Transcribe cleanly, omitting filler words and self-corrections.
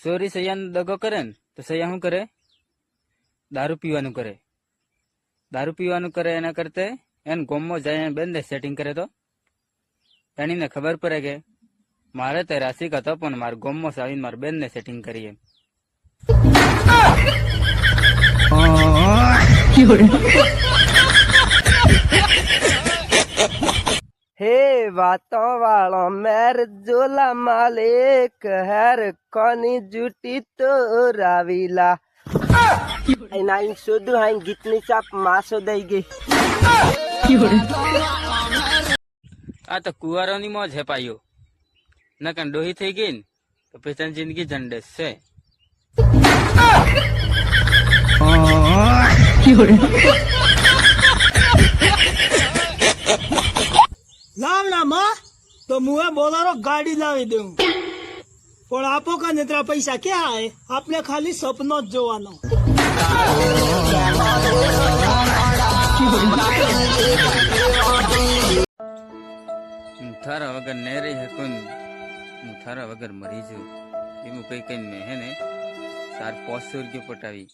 Sorry સૈયાનો દગો કરે ને તો સૈયા શું કરે? દારૂ પીવાનું કરે. દારૂ પીવાનું કરે એના કરતે એને ગોમમાં જાય બેનને સેટિંગ કરે તો એનીને ખબર પડે કે મારે તે રાશિક હતો પણ મારે ગોમમાં આવીને મારા બેનને સેટિંગ કરીએ. हे बातों वालों मेर जोला मालिक हर कोनी जुटी तो रावीला नाइन सुधु हाइन गीतनी चाप मासो दई गई. આ તો કુંવારોની મોજ હે પાયો. નકર ડોહી થઈ ગઈ ને તો પછી જિંદગી ઝંડેસ છે. લાવના માં તો મુએ બોલારો ગાડી લાવી દઉં પણ આપો કા નેત્રા પૈસા ક્યાં હે? આપણે ખાલી સપનો જ જોવાનો. હું થારા વગર નહીં રહી શકું, હું થારા વગર મરી જઉં. એનું કઈ કઈ મેં હે ને 400 રૂપિયા પટાવી.